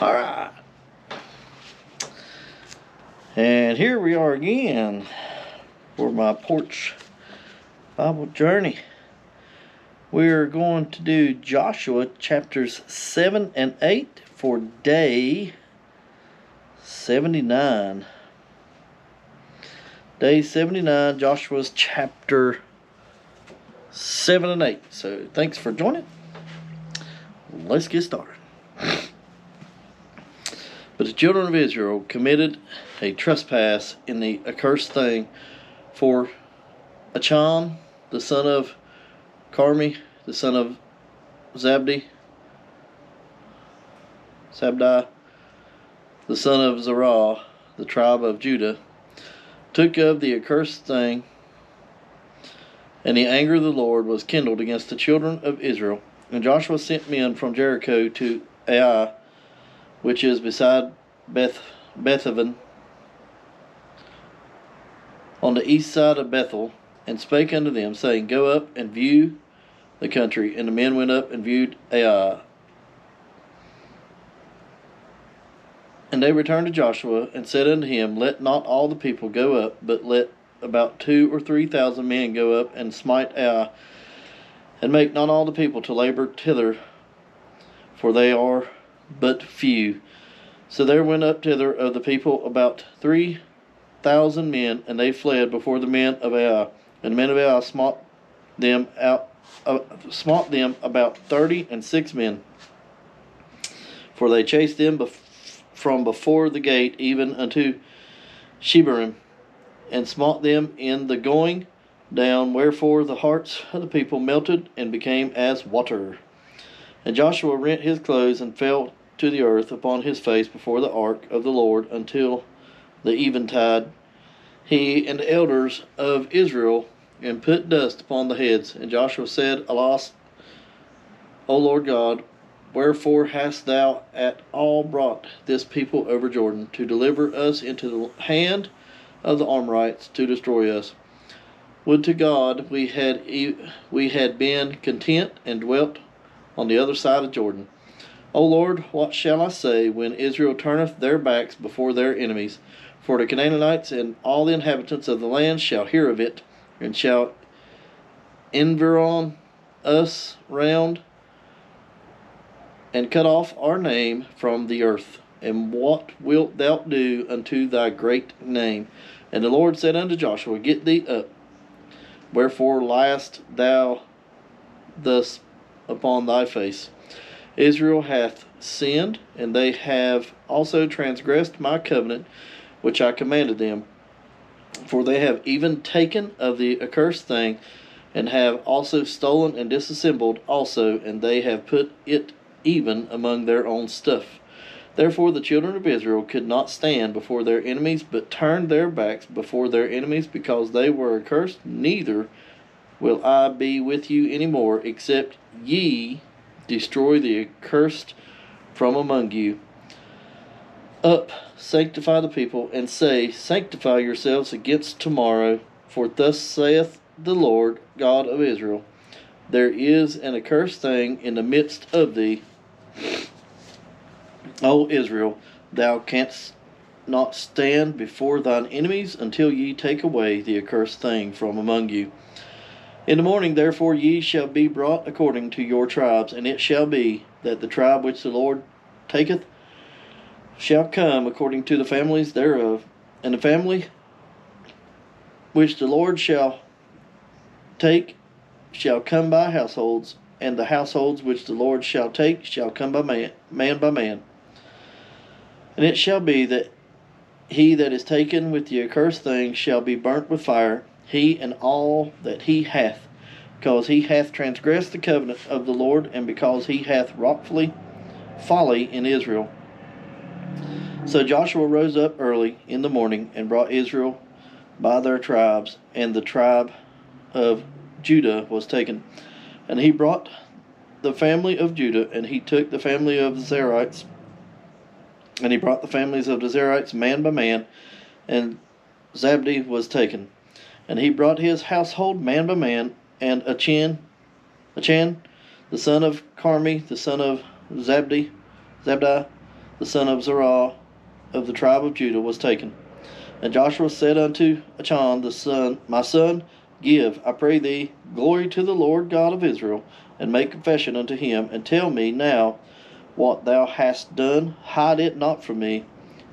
All right. And here we are again for my Porch Bible journey. We're going to do Joshua chapters 7 and 8 for day 79. Day 79, Joshua's chapter 7 and 8. So thanks for joining. Let's get started. But the children of Israel committed a trespass in the accursed thing, for Achan, the son of Carmi, the son of Zabdi, the son of Zerah, the tribe of Judah, took of the accursed thing, and the anger of the Lord was kindled against the children of Israel. And Joshua sent men from Jericho to Ai, which is beside Bethaven, on the east side of Bethel, and spake unto them, saying, Go up and view the country. And the men went up and viewed Ai. And they returned to Joshua, and said unto him, Let not all the people go up, but let about 2,000 or 3,000 men go up and smite Ai, and make not all the people to labor thither, for they are but few. So there went up thither of the people about 3,000 men, and they fled before the men of Ai. And the men of Ai smote them about 36 men, for they chased them from before the gate even unto Shebarim, and smote them in the going down, wherefore the hearts of the people melted and became as water. And Joshua rent his clothes and fell to the earth upon his face before the ark of the Lord until the eventide, he and the elders of Israel, and put dust upon the heads. And Joshua said, Alas, O Lord God, wherefore hast thou at all brought this people over Jordan, to deliver us into the hand of the Amorites, to destroy us? Would to God we had been content and dwelt on the other side of Jordan. O Lord, what shall I say when Israel turneth their backs before their enemies? For the Canaanites and all the inhabitants of the land shall hear of it, and shall environ us round, and cut off our name from the earth. And what wilt thou do unto thy great name? And the Lord said unto Joshua, Get thee up. Wherefore liest thou thus upon thy face? Israel hath sinned, and they have also transgressed my covenant which I commanded them. For they have even taken of the accursed thing, and have also stolen and disassembled also, and they have put it even among their own stuff. Therefore the children of Israel could not stand before their enemies, but turned their backs before their enemies, because they were accursed. Neither will I be with you any more, except ye destroy the accursed from among you. Up, sanctify the people, and say, Sanctify yourselves against tomorrow, for thus saith the Lord God of Israel, There is an accursed thing in the midst of thee, O Israel, thou canst not stand before thine enemies until ye take away the accursed thing from among you. In the morning, therefore, ye shall be brought according to your tribes, and it shall be that the tribe which the Lord taketh shall come according to the families thereof, and the family which the Lord shall take shall come by households, and the households which the Lord shall take shall come by man by man. And it shall be that he that is taken with the accursed thing shall be burnt with fire, he and all that he hath, because he hath transgressed the covenant of the Lord, and because he hath wrought folly in Israel. So Joshua rose up early in the morning, and brought Israel by their tribes, and the tribe of Judah was taken. And he brought the family of Judah, and he took the family of the Zerites, and he brought the families of the Zerites man by man, and Zabdi was taken. And he brought his household man by man, and Achan, the son of Carmi, the son of Zabdi, the son of Zerah, of the tribe of Judah, was taken. And Joshua said unto Achan, my son, give, I pray thee, glory to the Lord God of Israel, and make confession unto him, and tell me now what thou hast done, hide it not from me.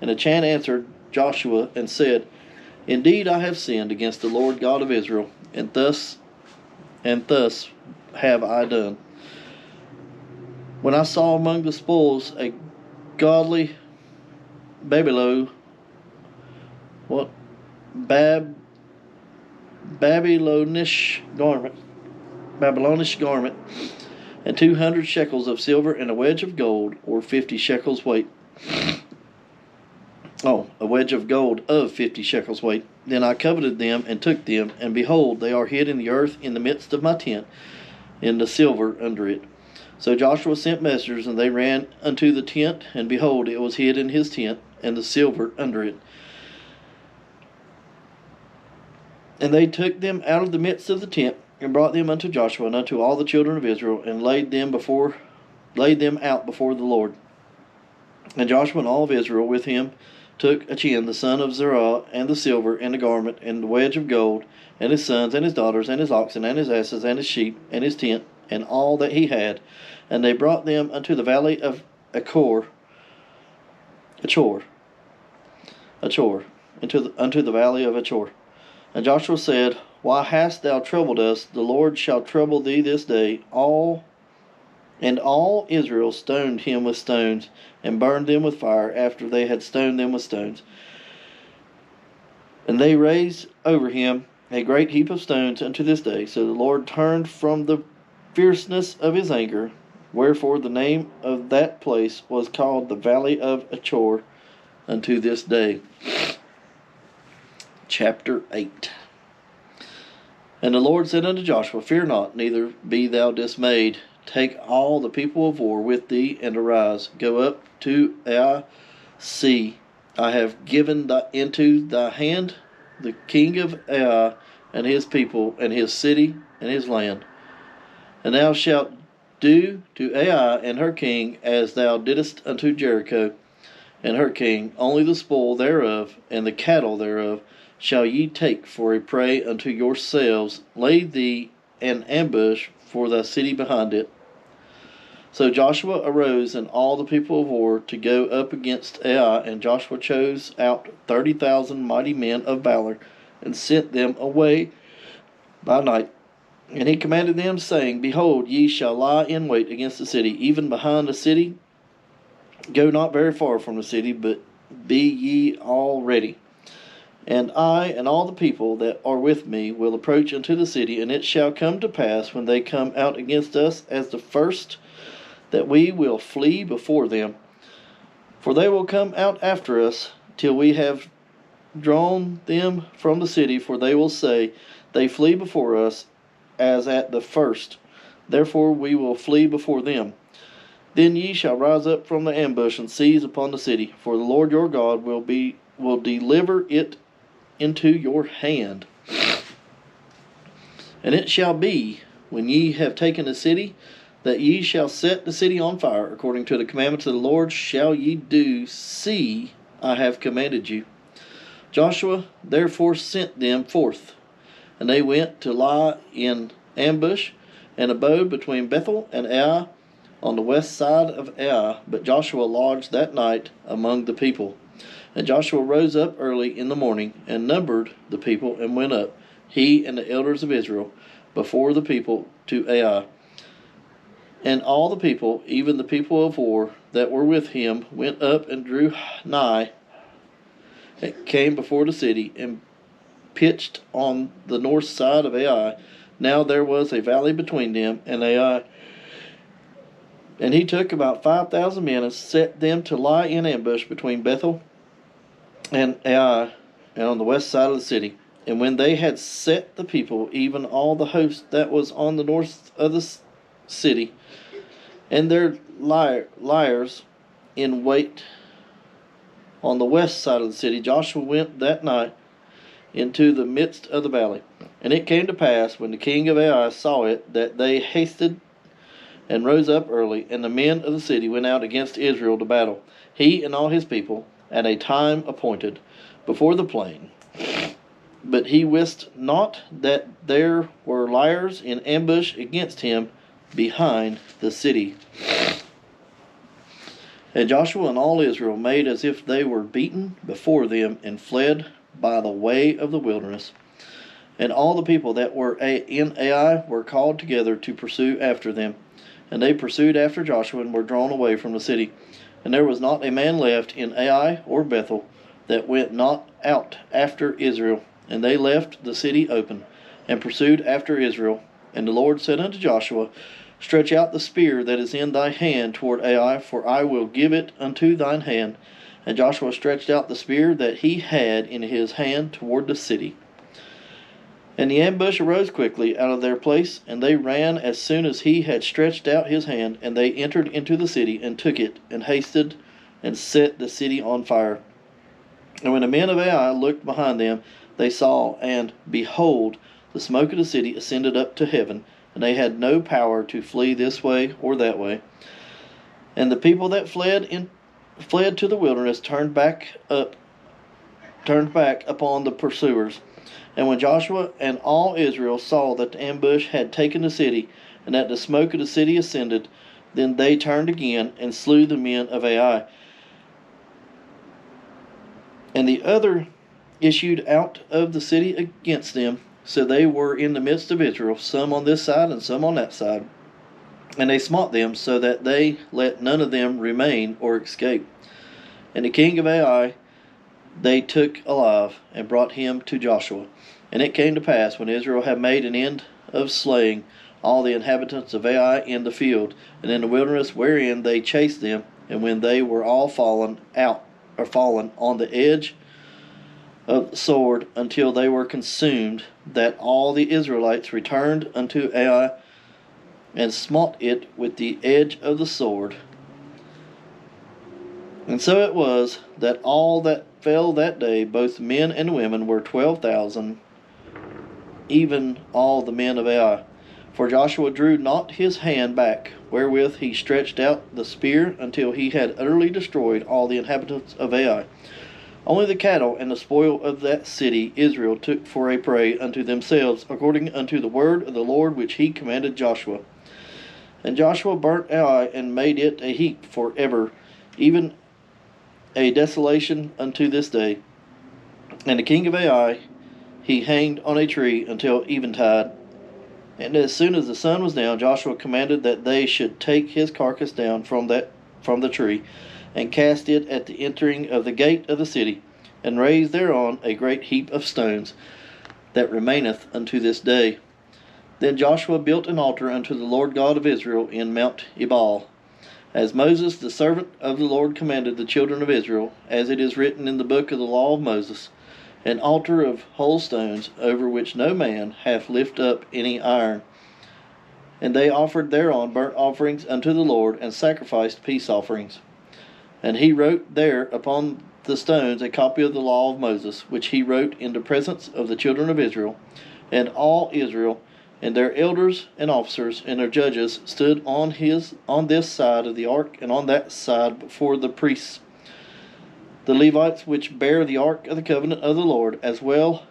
And Achan answered Joshua and said, Indeed I have sinned against the Lord God of Israel, and thus have I done. When I saw among the spoils a godly Babylonish garment, and 200 shekels of silver, and a wedge of gold, or 50 shekels weight. A wedge of gold of 50 shekels weight. Then I coveted them, and took them, and behold, they are hid in the earth in the midst of my tent, in the silver under it. So Joshua sent messengers, and they ran unto the tent, and behold, it was hid in his tent, and the silver under it. And they took them out of the midst of the tent, and brought them unto Joshua and unto all the children of Israel, and laid them out before the Lord. And Joshua and all of Israel with him took Achan the son of Zerah, and the silver, and the garment, and the wedge of gold, and his sons, and his daughters, and his oxen, and his asses, and his sheep, and his tent, and all that he had. And they brought them unto the valley of Achor, unto the valley of Achor. And Joshua said, Why hast thou troubled us? The Lord shall trouble thee this day. All Israel stoned him with stones, and burned them with fire, after they had stoned them with stones. And they raised over him a great heap of stones unto this day. So the Lord turned from the fierceness of his anger, wherefore the name of that place was called the Valley of Achor unto this day. Chapter 8. And the Lord said unto Joshua, Fear not, neither be thou dismayed. Take all the people of war with thee, and arise. Go up to Ai. See, I have given into thy hand the king of Ai, and his people, and his city, and his land. And thou shalt do to Ai and her king as thou didst unto Jericho and her king. Only the spoil thereof, and the cattle thereof, shall ye take for a prey unto yourselves. Lay thee an ambush for thy city behind it. So Joshua arose, and all the people of war, to go up against Ai. And Joshua chose out 30,000 mighty men of valor, and sent them away by night. And he commanded them, saying, Behold, ye shall lie in wait against the city, even behind the city. Go not very far from the city, but be ye all ready. And I and all the people that are with me will approach unto the city, and it shall come to pass, when they come out against us as the first, that we will flee before them. For they will come out after us, till we have drawn them from the city. For they will say, They flee before us, as at the first. Therefore we will flee before them. Then ye shall rise up from the ambush, and seize upon the city. For the Lord your God will deliver it into your hand. And it shall be, when ye have taken the city, that ye shall set the city on fire, according to the commandments of the Lord shall ye do. See, I have commanded you. Joshua therefore sent them forth, and they went to lie in ambush, and abode between Bethel and Ai, on the west side of Ai. But Joshua lodged that night among the people. And Joshua rose up early in the morning, and numbered the people, and went up, he and the elders of Israel, before the people to Ai. And all the people, even the people of war that were with him, went up and drew nigh, and came before the city, and pitched on the north side of Ai. Now there was a valley between them and Ai. And he took about 5,000 men, and set them to lie in ambush between Bethel and Ai, and on the west side of the city. And when they had set the people, even all the host that was on the north of the city, and their liers in wait on the west side of the city, Joshua went that night into the midst of the valley. And it came to pass, when the king of Ai saw it, that they hasted and rose up early, and the men of the city went out against Israel to battle, he and all his people, at a time appointed, before the plain. But he wist not that there were liers in ambush against him behind the city. And Joshua and all Israel made as if they were beaten before them, and fled by the way of the wilderness. And all the people that were in Ai were called together to pursue after them. And they pursued after Joshua, and were drawn away from the city. And there was not a man left in Ai or Bethel that went not out after Israel. And they left the city open, and pursued after Israel. And the Lord said unto Joshua, Stretch out the spear that is in thy hand toward Ai, for I will give it unto thine hand. And Joshua stretched out the spear that he had in his hand toward the city. And the ambush arose quickly out of their place, and they ran as soon as he had stretched out his hand, and they entered into the city, and took it, and hasted, and set the city on fire. And when the men of Ai looked behind them, they saw, and behold, the smoke of the city ascended up to heaven, and they had no power to flee this way or that way. And the people that fled to the wilderness turned back upon the pursuers. And when Joshua and all Israel saw that the ambush had taken the city, and that the smoke of the city ascended, then they turned again, and slew the men of Ai. And the other issued out of the city against them, so they were in the midst of Israel, some on this side and some on that side. And they smote them, so that they let none of them remain or escape. And the king of Ai they took alive, and brought him to Joshua. And it came to pass, when Israel had made an end of slaying all the inhabitants of Ai in the field, and in the wilderness wherein they chased them, and when they were all fallen on the edge of the sword until they were consumed, that all the Israelites returned unto Ai, and smote it with the edge of the sword. And so it was, that all that fell that day, both men and women, were 12,000, even all the men of Ai. For Joshua drew not his hand back, wherewith he stretched out the spear, until he had utterly destroyed all the inhabitants of Ai. Only the cattle and the spoil of that city Israel took for a prey unto themselves, according unto the word of the Lord which he commanded Joshua. And Joshua burnt Ai, and made it a heap for ever, even a desolation unto this day. And the king of Ai he hanged on a tree until eventide. And as soon as the sun was down, Joshua commanded that they should take his carcass down from the tree, and cast it at the entering of the gate of the city, and raise thereon a great heap of stones, that remaineth unto this day. Then Joshua built an altar unto the Lord God of Israel in Mount Ebal, as Moses the servant of the Lord commanded the children of Israel, as it is written in the book of the law of Moses, an altar of whole stones, over which no man hath lifted up any iron. And they offered thereon burnt offerings unto the Lord, and sacrificed peace offerings. And he wrote there upon the stones a copy of the law of Moses, which he wrote in the presence of the children of Israel. And all Israel, and their elders and officers and their judges, stood on this side of the ark, and on that side before the priests, the Levites, which bear the ark of the covenant of the Lord, as well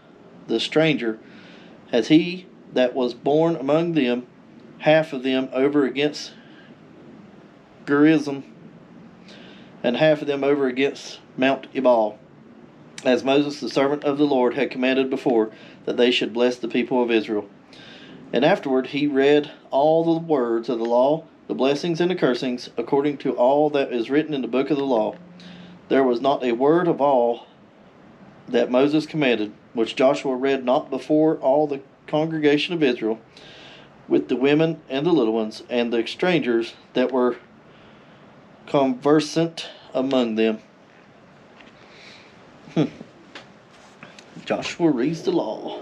the stranger as he that was born among them, half of them over against Gerizim, and half of them over against Mount Ebal, as Moses the servant of the Lord had commanded before, that they should bless the people of Israel. And afterward he read all the words of the law, the blessings and the cursings, according to all that is written in the book of the law. There was not a word of all that Moses commanded, which Joshua read not before all the congregation of Israel, with the women and the little ones, and the strangers that were conversant among them. Joshua reads the law.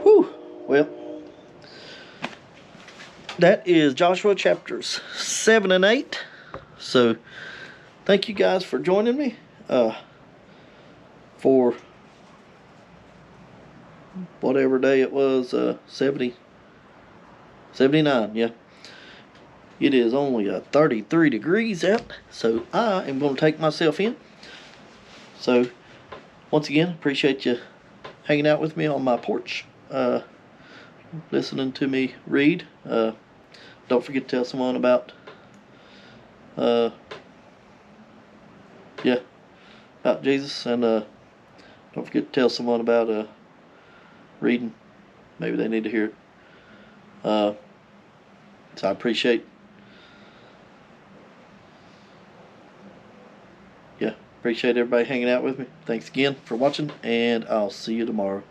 Whew. Well, that is Joshua chapters 7 and 8. So, thank you guys for joining me for whatever day it was, 79, yeah. It is only 33 degrees out, so I am going to take myself in. So, once again, appreciate you hanging out with me on my porch, listening to me read. Don't forget to tell someone about, about Jesus, and don't forget to tell someone about reading. Maybe they need to hear it. So I appreciate everybody hanging out with me. Thanks again for watching, and I'll see you tomorrow.